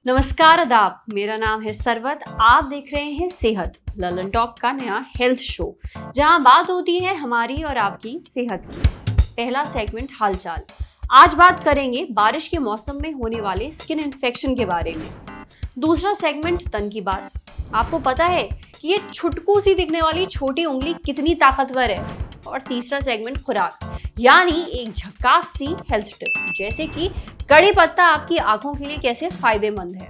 नमस्कार आदाब, मेरा नाम है सरवत। आप देख रहे हैं सेहत ललन टॉप का नया हेल्थ शो, जहां बात होती है हमारी और आपकी सेहत की। पहला सेगमेंट हालचाल। आज बात करेंगे बारिश के मौसम में होने वाले स्किन इन्फेक्शन के बारे में। दूसरा सेगमेंट तन की बात। आपको पता है कि ये छुटकू सी दिखने वाली छोटी उंगली कितनी ताकतवर है। और तीसरा सेगमेंट खुराक, यानी एक झक्कास सी हेल्थ टिप, जैसे कि कड़ी पत्ता आपकी आंखों के लिए कैसे फायदेमंद है।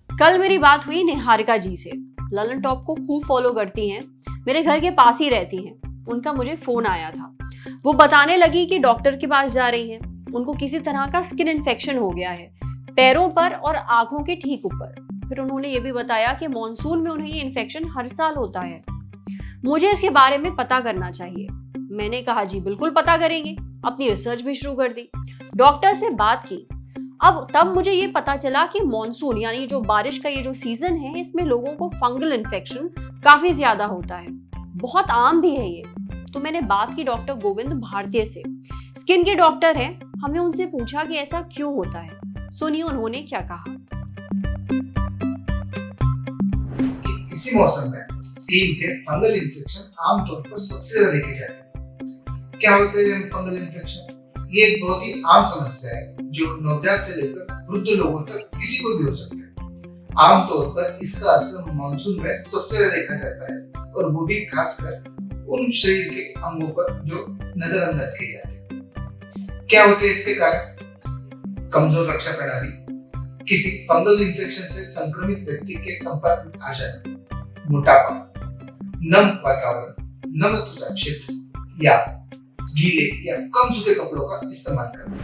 कल मेरी बात हुई निहारिका जी से। ललन टॉप को खूब फॉलो करती हैं, मेरे घर के पास ही रहती हैं। उनका मुझे फोन आया था। वो बताने लगी कि डॉक्टर के पास जा रही हैं। उनको किसी तरह का स्किन इन्फेक्शन हो गया है, पैरों पर और आंखों के ठीक ऊपर। फिर उन्होंने ये भी बताया कि मॉनसून में उन्हें ये इन्फेक्शन हर साल होता है। मुझे इसके बारे में पता करना चाहिए। मैंने कहा जी बिल्कुल पता करेंगे। अपनी रिसर्च भी शुरू कर दी, डॉक्टर से बात की। अब तब मुझे ये पता चला कि मॉनसून यानी जो बारिश का ये जो सीजन है, इसमें लोगों को फंगल इन्फेक्शन काफी ज्यादा होता है। बहुत आम भी है ये। तो मैंने बात की डॉक्टर गोविंद भारतीय से, स्किन के डॉक्टर हैं। हमने उनसे पूछा कि ऐसा क्यों होता है। सुनिए उन्होंने क्या कहा। इसी मौसम में स्किन के फंगल इन्फेक्शन आमतौर पर सबसे ज्यादा देखे जाते हैं। क्या होते हैं फंगल इन्फेक्शन? ये एक बहुत ही आम समस्या है जो नवजात से लेकर वृद्ध लोगों तक किसी को भी हो सकता है। आमतौर पर इसका असर मानसून में सबसे ज्यादा देखा जाता है, और वो भी खासकर उन शरीर के अंगों पर जो नजरअंदाज किए जाते हैं। क्या होते हैं इसके कारण? कमजोर रक्षा प्रणाली, किसी फंगल इन्फेक्शन से संक्रमित व्यक्ति के संपर्क में आ जाना, मोटापा, नम वातावरण, नम त्वचा क्षेत्र या गीले या कम सूखे कपड़ों का इस्तेमाल करना।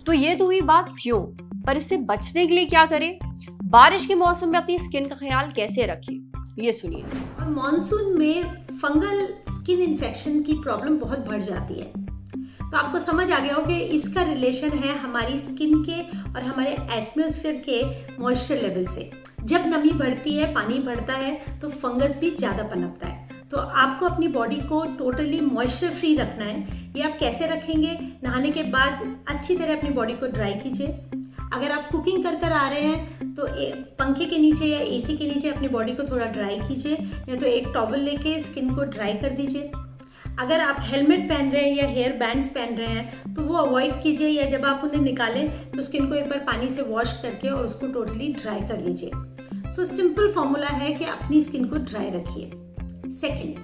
तो ये तो हुई बात क्यों, पर इससे बचने के लिए क्या करें? बारिश के मौसम में अपनी स्किन का ख्याल कैसे रखें, ये सुनिए। और मॉनसून में फंगल स्किन इन्फेक्शन की प्रॉब्लम बहुत बढ़ जाती है। तो आपको समझ आ गया हो कि इसका रिलेशन है हमारी स्किन के और हमारे एटमॉस्फेयर के मॉइस्चर लेवल से। जब नमी बढ़ती है, पानी बढ़ता है, तो फंगस भी ज़्यादा पनपता है। तो आपको अपनी बॉडी को टोटली मॉइस्चर फ्री रखना है। ये आप कैसे रखेंगे? नहाने के बाद अच्छी तरह अपनी बॉडी को ड्राई कीजिए। अगर आप कुकिंग कर आ रहे हैं तो पंखे के नीचे या एसी के नीचे अपनी बॉडी को थोड़ा ड्राई कीजिए, या तो एक टॉवल लेके स्किन को ड्राई कर दीजिए। अगर आप हेलमेट पहन रहे हैं या हेयर बैंड्स पहन रहे हैं तो वो अवॉइड कीजिए, या जब आप उन्हें निकालें तो स्किन को एक बार पानी से वॉश करके और उसको टोटली ड्राई कर लीजिए। सो सिंपल फॉर्मूला है कि अपनी स्किन को ड्राई रखिए। सेकेंड,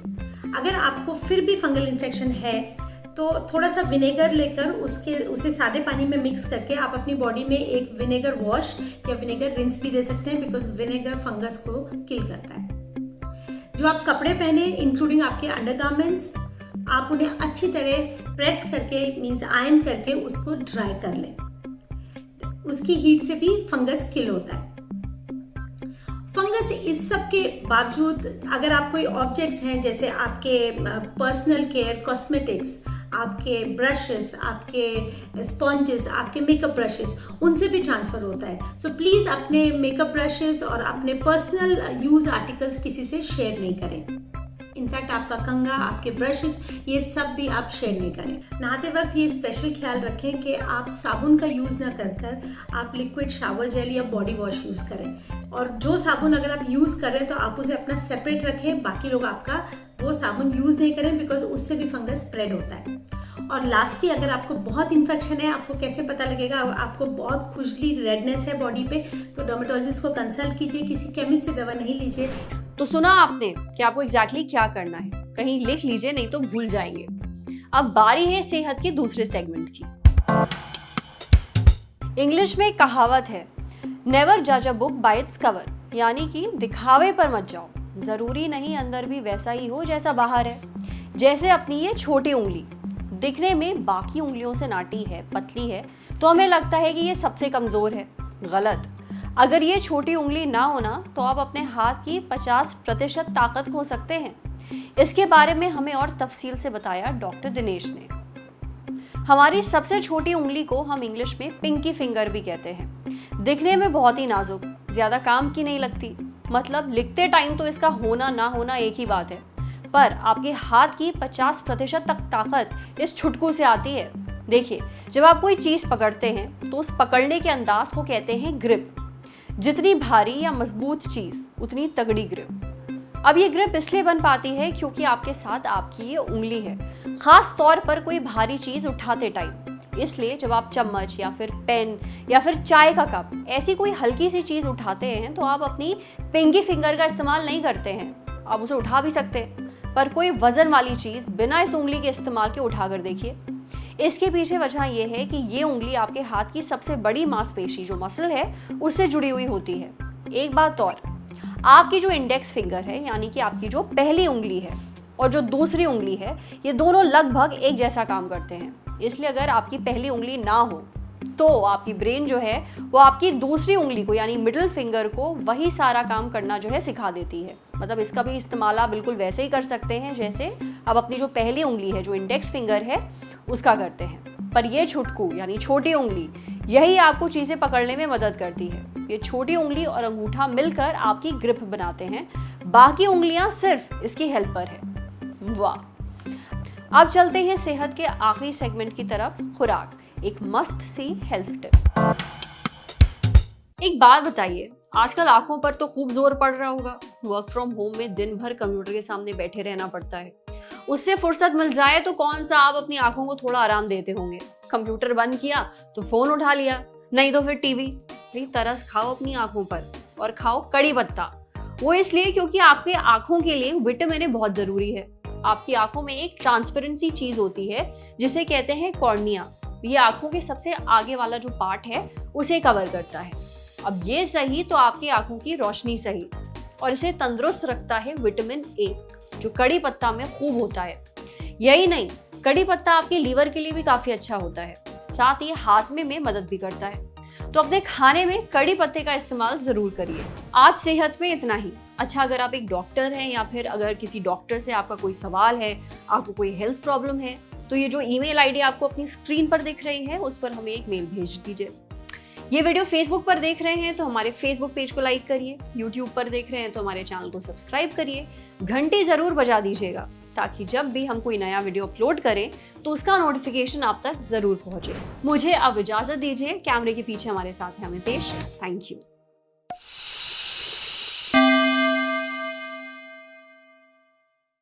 अगर आपको फिर भी फंगल इन्फेक्शन है तो थोड़ा सा विनेगर लेकर उसे सादे पानी में मिक्स करके आप अपनी बॉडी में एक विनेगर वॉश या विनेगर रिंस भी दे सकते हैं, बिकॉज विनेगर फंगस को किल करता है। जो आप कपड़े पहने इंक्लूडिंग आपके अंडरगारमेंट्स, आप उन्हें अच्छी तरह प्रेस करके मीन्स आयरन करके उसको ड्राई कर लें। उसकी हीट से भी फंगस किल होता है। फंगस इस सब के बावजूद अगर आप कोई ऑब्जेक्ट्स हैं, जैसे आपके पर्सनल केयर कॉस्मेटिक्स, आपके ब्रशेस, आपके स्पॉन्जेस, आपके मेकअप ब्रशेस, उनसे भी ट्रांसफ़र होता है। सो प्लीज़ अपने मेकअप ब्रशेस और अपने पर्सनल यूज़ आर्टिकल्स किसी से शेयर नहीं करें। इनफैक्ट आपका कंघा, आपके ब्रशेस, ये सब भी आप शेयर नहीं करें। नहाते वक्त ये स्पेशल ख्याल रखें कि आप साबुन का यूज़ ना कर आप लिक्विड शावर जेल या बॉडी वॉश यूज़ करें। और जो साबुन अगर आप यूज़ कर रहे हैं तो आप उसे अपना सेपरेट रखें, बाकी लोग आपका वो साबुन यूज़ नहीं करें, बिकॉज उससे भी फंगस स्प्रेड होता है। और लास्टली, अगर आपको बहुत इन्फेक्शन है, आपको कैसे पता लगेगा? आपको बहुत खुजली, रेडनेस है बॉडी पे, तो डर्मेटोलॉजिस्ट को कंसल्ट कीजिए, किसी केमिस्ट से दवा नहीं लीजिए। तो सुना आपने कि आपको एग्जैक्टली क्या करना है। कहीं लिख लीजिए, नहीं तो भूल जाएंगे। अब बारी है सेहत के दूसरे सेगमेंट की। इंग्लिश में कहावत है, नेवर जज a book by its cover, यानी कि दिखावे पर मत जाओ। जरूरी नहीं अंदर भी वैसा ही हो जैसा बाहर है। जैसे अपनी ये छोटी उंगली दिखने में बाकी उंगलियों से नाटी है, पतली है, तो हमें लगता है कि ये सबसे कमजोर है। गलत। अगर ये छोटी उंगली ना होना तो आप अपने हाथ की 50% ताकत खो सकते हैं। इसके बारे में हमें और तफसील से बताया डॉक्टर दिनेश ने। हमारी सबसे छोटी उंगली को हम इंग्लिश में पिंकी फिंगर भी कहते हैं। दिखने में बहुत ही नाजुक, ज्यादा काम की नहीं लगती। मतलब लिखते टाइम तो इसका होना ना होना एक ही बात है, पर आपके हाथ की 50% तक ताकत इस छुटकू से आती है। देखिए, जब आप कोई चीज पकड़ते हैं तो उस पकड़ने के अंदाज को कहते हैं ग्रिप। जितनी भारी या मजबूत चीज उतनी तगड़ी ग्रिप। अब ये ग्रिप इसलिए बन पाती है क्योंकि आपके साथ आपकी ये उंगली है, खास तौर पर कोई भारी चीज उठाते टाइम। इसलिए जब आप चम्मच या फिर पेन या फिर चाय का कप ऐसी कोई हल्की सी चीज उठाते हैं तो आप अपनी पिंकी फिंगर का इस्तेमाल नहीं करते हैं। आप उसे उठा भी सकते हैं, पर कोई वजन वाली चीज बिना इस उंगली के इस्तेमाल के उठा कर देखिए। इसके पीछे वजह यह है कि ये उंगली आपके हाथ की सबसे बड़ी मांसपेशी जो मसल है उससे जुड़ी हुई होती है। एक बात और, आपकी जो इंडेक्स फिंगर है यानी कि आपकी जो पहली उंगली है और जो दूसरी उंगली है, ये दोनों लगभग एक जैसा काम करते हैं। इसलिए अगर आपकी पहली उंगली ना हो तो आपकी ब्रेन जो है वो आपकी दूसरी उंगली को यानी मिडिल फिंगर को वही सारा काम करना जो है सिखा देती है। मतलब इसका भी इस्तेमाल आप बिल्कुल वैसे ही कर सकते हैं जैसे आप अपनी जो पहली उंगली है जो इंडेक्स फिंगर है उसका करते हैं। पर ये छुटकू यानी छोटी उंगली यही आपको चीजें पकड़ने में मदद करती है। ये छोटी उंगली और अंगूठा मिलकर आपकी ग्रिप बनाते हैं, बाकी उंगलियां सिर्फ इसकी हेल्पर है। वाह! अब चलते हैं सेहत के आखिरी सेगमेंट की तरफ, खुराक, एक मस्त सी हेल्थ टिप। एक बात बताइए, आजकल आंखों पर तो खूब जोर पड़ रहा होगा। वर्क फ्रॉम होम में दिन भर कंप्यूटर के सामने बैठे रहना पड़ता है। उससे फुर्सत मिल जाए तो कौन सा आप अपनी आंखों को थोड़ा आराम देते होंगे। कंप्यूटर बंद किया तो फोन उठा लिया, नहीं तो फिर टीवी। तरस खाओ अपनी आंखों पर और खाओ कड़ी पत्ता। वो इसलिए क्योंकि आपके आंखों के लिए विटामिन बहुत जरूरी है। आपकी आंखों में एक ट्रांसपेरेंसी चीज होती है जिसे कहते हैं कॉर्निया। ये आंखों के सबसे आगे वाला जो पार्ट है उसे कवर करता है। अब ये सही तो आपकी आंखों की रोशनी सही, और इसे तंदुरुस्त रखता है विटामिन ए जो कड़ी पत्ता में खूब होता है। यही नहीं, कड़ी पत्ता आपके लीवर के लिए भी काफी अच्छा होता है, साथ ही हाजमे में मदद भी करता है। तो अपने खाने में कड़ी पत्ते का इस्तेमाल जरूर करिए। आज सेहत में इतना ही। अच्छा, अगर आप एक डॉक्टर हैं या फिर अगर किसी डॉक्टर से आपका कोई सवाल है, आपको कोई हेल्थ प्रॉब्लम है, तो ये जो ईमेल आईडी आपको अपनी स्क्रीन पर दिख रही है उस पर हमें एक मेल भेज दीजिए। ये वीडियो फेसबुक पर देख रहे हैं तो हमारे फेसबुक पेज को लाइक करिए, यूट्यूब पर देख रहे हैं तो हमारे चैनल को सब्सक्राइब करिए, घंटी जरूर बजा दीजिएगा ताकि जब भी हम कोई नया वीडियो अपलोड करें तो उसका नोटिफिकेशन आप तक जरूर पहुंचे। मुझे अब इजाजत दीजिए। कैमरे के पीछे हमारे साथ हैं अमितेश। Thank you.